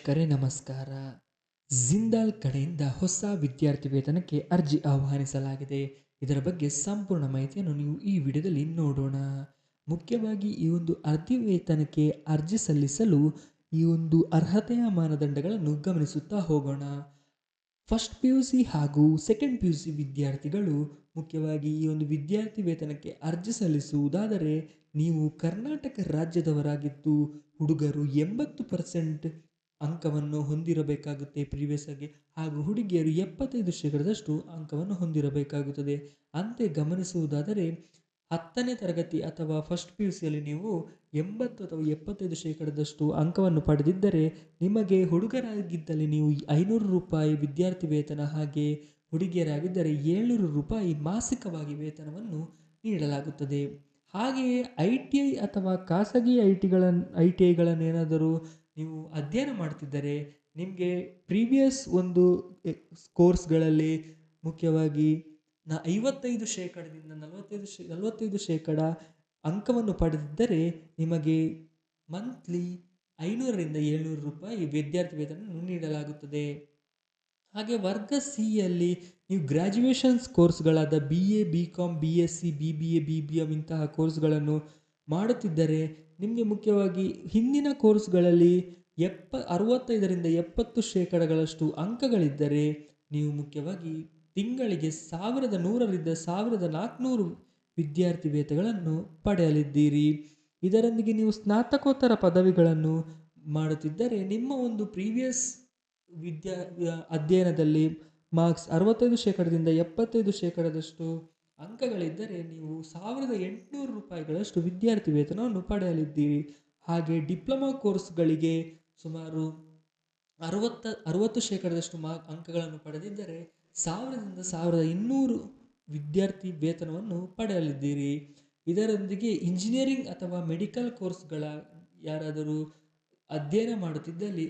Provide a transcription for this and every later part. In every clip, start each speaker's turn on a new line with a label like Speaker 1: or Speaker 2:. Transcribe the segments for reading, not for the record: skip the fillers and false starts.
Speaker 1: ವೀಕ್ಷಕರೇ ನಮಸ್ಕಾರ. ಜಿಂದಾಲ್ ಕಡೆಯಿಂದ ಹೊಸ ವಿದ್ಯಾರ್ಥಿ ವೇತನಕ್ಕೆ ಅರ್ಜಿ ಆಹ್ವಾನಿಸಲಾಗಿದೆ. ಇದರ ಬಗ್ಗೆ ಸಂಪೂರ್ಣ ಮಾಹಿತಿಯನ್ನು ನೀವು ಈ ವಿಡಿಯೋದಲ್ಲಿ ನೋಡೋಣ. ಮುಖ್ಯವಾಗಿ ಈ ಒಂದು ಅರ್ಜಿ ವೇತನಕ್ಕೆ ಅರ್ಜಿ ಸಲ್ಲಿಸಲು ಈ ಒಂದು ಅರ್ಹತೆಯ ಮಾನದಂಡಗಳನ್ನು ಗಮನಿಸುತ್ತಾ ಹೋಗೋಣ. ಫಸ್ಟ್ PUC ಹಾಗೂ ಸೆಕೆಂಡ್ PUC ವಿದ್ಯಾರ್ಥಿಗಳು ಮುಖ್ಯವಾಗಿ ಈ ಒಂದು ವಿದ್ಯಾರ್ಥಿ ವೇತನಕ್ಕೆ ಅರ್ಜಿ ಸಲ್ಲಿಸುವುದಾದರೆ ನೀವು ಕರ್ನಾಟಕ ರಾಜ್ಯದವರಾಗಿದ್ದು ಹುಡುಗರು 80% ಅಂಕವನ್ನು ಹೊಂದಿರಬೇಕಾಗುತ್ತೆ ಪ್ರೀವಿಯಸ್ ಆಗಿ, ಹಾಗೂ ಹುಡುಗಿಯರು 75% ಅಂಕವನ್ನು ಹೊಂದಿರಬೇಕಾಗುತ್ತದೆ. ಅಂತೆ ಗಮನಿಸುವುದಾದರೆ 10ನೇ ತರಗತಿ ಅಥವಾ ಫಸ್ಟ್ PUCಯಲ್ಲಿ ನೀವು 80 ಅಥವಾ 75% ಅಂಕವನ್ನು ಪಡೆದಿದ್ದರೆ ನಿಮಗೆ ಹುಡುಗರಾಗಿದ್ದಲ್ಲಿ ನೀವು ₹500 ವಿದ್ಯಾರ್ಥಿ ವೇತನ, ಹಾಗೆ ಹುಡುಗಿಯರಾಗಿದ್ದರೆ ₹700 ಮಾಸಿಕವಾಗಿ ವೇತನವನ್ನು ನೀಡಲಾಗುತ್ತದೆ. ಹಾಗೆಯೇ ITI ಅಥವಾ ಖಾಸಗಿ ITIಗಳನ್ನೇನಾದರೂ ನೀವು ಅಧ್ಯಯನ ಮಾಡ್ತಿದ್ದರೆ ನಿಮಗೆ ಪ್ರೀವಿಯಸ್ ಒಂದು ಕೋರ್ಸ್ಗಳಲ್ಲಿ ಮುಖ್ಯವಾಗಿ 55%ದಿಂದ 45% ಅಂಕವನ್ನು ಪಡೆದಿದ್ದರೆ ನಿಮಗೆ ಮಂತ್ಲಿ ₹500ರಿಂದ ₹700 ವಿದ್ಯಾರ್ಥಿ ವೇತನವನ್ನು ನೀಡಲಾಗುತ್ತದೆ. ಹಾಗೆ ವರ್ಗ ಸಿಯಲ್ಲಿ ನೀವು ಗ್ರ್ಯಾಜುಯೇಷನ್ಸ್ ಕೋರ್ಸ್ಗಳಾದ BA, BCom, BSc, BBA, BBM ಇಂತಹ ಕೋರ್ಸ್ಗಳನ್ನು ಮಾಡುತ್ತಿದ್ದರೆ ನಿಮಗೆ ಮುಖ್ಯವಾಗಿ ಹಿಂದಿನ ಕೋರ್ಸ್ಗಳಲ್ಲಿ 65ರಿಂದ 70% ಅಂಕಗಳಿದ್ದರೆ ನೀವು ಮುಖ್ಯವಾಗಿ ತಿಂಗಳಿಗೆ 1100ರಿಂದ 1400 ವಿದ್ಯಾರ್ಥಿ ವೇತನಗಳನ್ನು ಪಡೆಯಲಿದ್ದೀರಿ. ಇದರೊಂದಿಗೆ ನೀವು ಸ್ನಾತಕೋತ್ತರ ಪದವಿಗಳನ್ನು ಮಾಡುತ್ತಿದ್ದರೆ ನಿಮ್ಮ ಒಂದು ಪ್ರೀವಿಯಸ್ ಅಧ್ಯಯನದಲ್ಲಿ ಮಾರ್ಕ್ಸ್ 65%ದಿಂದ 75% ಅಂಕಗಳಿದ್ದರೆ ನೀವು ₹1800 ವಿದ್ಯಾರ್ಥಿ ವೇತನವನ್ನು ಪಡೆಯಲಿದ್ದೀರಿ. ಹಾಗೆ ಡಿಪ್ಲೊಮಾ ಕೋರ್ಸ್ಗಳಿಗೆ ಸುಮಾರು 60% ಅಂಕಗಳನ್ನು ಪಡೆದಿದ್ದರೆ 1000ರಿಂದ 1200 ವಿದ್ಯಾರ್ಥಿ ವೇತನವನ್ನು ಪಡೆಯಲಿದ್ದೀರಿ. ಇದರೊಂದಿಗೆ ಇಂಜಿನಿಯರಿಂಗ್ ಅಥವಾ ಮೆಡಿಕಲ್ ಕೋರ್ಸ್ಗಳ ಯಾರಾದರೂ ಅಧ್ಯಯನ ಮಾಡುತ್ತಿದ್ದಲ್ಲಿ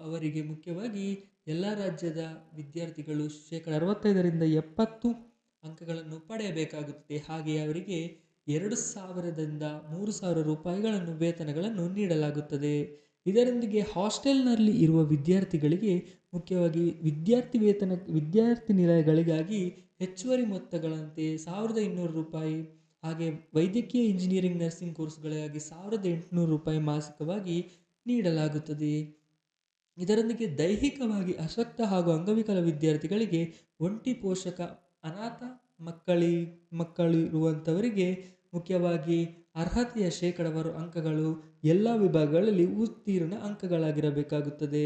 Speaker 1: ಅವರಿಗೆ ಮುಖ್ಯವಾಗಿ ಎಲ್ಲ ರಾಜ್ಯದ ವಿದ್ಯಾರ್ಥಿಗಳು 65ರಿಂದ 70 ಅಂಕಗಳನ್ನು ಪಡೆಯಬೇಕಾಗುತ್ತದೆ. ಹಾಗೆ ಅವರಿಗೆ ₹2000ದಿಂದ ₹3000 ವೇತನಗಳನ್ನು ನೀಡಲಾಗುತ್ತದೆ. ಇದರೊಂದಿಗೆ ಹಾಸ್ಟೆಲ್ನಲ್ಲಿ ಇರುವ ವಿದ್ಯಾರ್ಥಿಗಳಿಗೆ ಮುಖ್ಯವಾಗಿ ವಿದ್ಯಾರ್ಥಿ ನಿಲಯಗಳಿಗಾಗಿ ಹೆಚ್ಚುವರಿ ಮೊತ್ತಗಳಂತೆ ₹1200, ಹಾಗೆ ವೈದ್ಯಕೀಯ ಇಂಜಿನಿಯರಿಂಗ್ ನರ್ಸಿಂಗ್ ಕೋರ್ಸ್ಗಳಿಗಾಗಿ ₹1800 ಮಾಸಿಕವಾಗಿ ನೀಡಲಾಗುತ್ತದೆ. ಇದರೊಂದಿಗೆ ದೈಹಿಕವಾಗಿ ಅಶಕ್ತ ಹಾಗೂ ಅಂಗವಿಕಲ ವಿದ್ಯಾರ್ಥಿಗಳಿಗೆ, ಒಂಟಿ ಪೋಷಕ, ಅನಾಥ ಮಕ್ಕಳಿರುವಂಥವರಿಗೆ ಮುಖ್ಯವಾಗಿ ಅರ್ಹತೆಯ ಶೇಕಡಾವಾರು ಅಂಕಗಳು ಎಲ್ಲ ವಿಭಾಗಗಳಲ್ಲಿ ಉತ್ತೀರ್ಣ ಅಂಕಗಳಾಗಿರಬೇಕಾಗುತ್ತದೆ.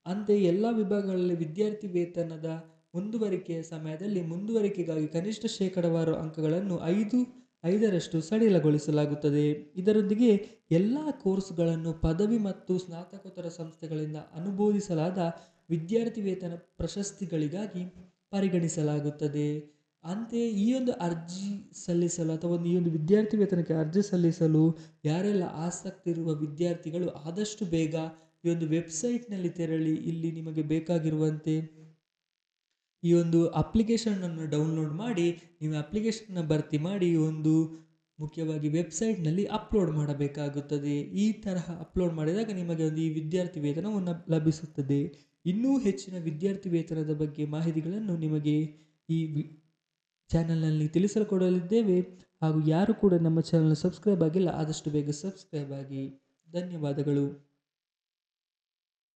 Speaker 1: ಅಂತೆಯೇ ಎಲ್ಲ ವಿಭಾಗಗಳಲ್ಲಿ ವಿದ್ಯಾರ್ಥಿ ವೇತನದ ಮುಂದುವರಿಕೆಯ ಸಮಯದಲ್ಲಿ ಮುಂದುವರಿಕೆಗಾಗಿ ಕನಿಷ್ಠ ಶೇಕಡಾವಾರು ಅಂಕಗಳನ್ನು 5% ಸಡಿಲಗೊಳಿಸಲಾಗುತ್ತದೆ. ಇದರೊಂದಿಗೆ ಎಲ್ಲ ಕೋರ್ಸ್ಗಳನ್ನು ಪದವಿ ಮತ್ತು ಸ್ನಾತಕೋತ್ತರ ಸಂಸ್ಥೆಗಳಿಂದ ಅನುಮೋದಿಸಲಾದ ವಿದ್ಯಾರ್ಥಿ ವೇತನ ಪ್ರಶಸ್ತಿಗಳಿಗಾಗಿ ಪರಿಗಣಿಸಲಾಗುತ್ತದೆ. ಅಂತೆಯೇ ಈ ಒಂದು ಅರ್ಜಿ ಸಲ್ಲಿಸಲು ಅಥವಾ ಈ ಒಂದು ವಿದ್ಯಾರ್ಥಿ ವೇತನಕ್ಕೆ ಅರ್ಜಿ ಸಲ್ಲಿಸಲು ಯಾರೆಲ್ಲ ಆಸಕ್ತಿ ಇರುವ ವಿದ್ಯಾರ್ಥಿಗಳು ಆದಷ್ಟು ಬೇಗ ಈ ಒಂದು ವೆಬ್ಸೈಟ್ನಲ್ಲಿ ತೆರಳಿ ಇಲ್ಲಿ ನಿಮಗೆ ಬೇಕಾಗಿರುವಂತೆ ಈ ಒಂದು ಅಪ್ಲಿಕೇಶನನ್ನು ಡೌನ್ಲೋಡ್ ಮಾಡಿ ನೀವು ಅಪ್ಲಿಕೇಶನ್ನ ಭರ್ತಿ ಮಾಡಿ ಒಂದು ಮುಖ್ಯವಾಗಿ ವೆಬ್ಸೈಟ್ನಲ್ಲಿ ಅಪ್ಲೋಡ್ ಮಾಡಬೇಕಾಗುತ್ತದೆ. ಈ ತರಹ ಅಪ್ಲೋಡ್ ಮಾಡಿದಾಗ ನಿಮಗೆ ಒಂದು ಈ ವಿದ್ಯಾರ್ಥಿ ವೇತನವನ್ನು ಲಭಿಸುತ್ತದೆ. ಇನ್ನೂ ಹೆಚ್ಚಿನ ವಿದ್ಯಾರ್ಥಿ ವೇತನದ ಬಗ್ಗೆ ಮಾಹಿತಿಗಳನ್ನು ನಿಮಗೆ ಈ ಚಾನಲ್ನಲ್ಲಿ ತಿಳಿಸಿಕೊಡಲಿದ್ದೇವೆ. ಹಾಗೂ ಯಾರು ಕೂಡ ನಮ್ಮ ಚಾನಲ್ ಸಬ್ಸ್ಕ್ರೈಬ್ ಆಗಿಲ್ಲ ಆದಷ್ಟು ಬೇಗ ಸಬ್ಸ್ಕ್ರೈಬ್ ಆಗಿ. ಧನ್ಯವಾದಗಳು.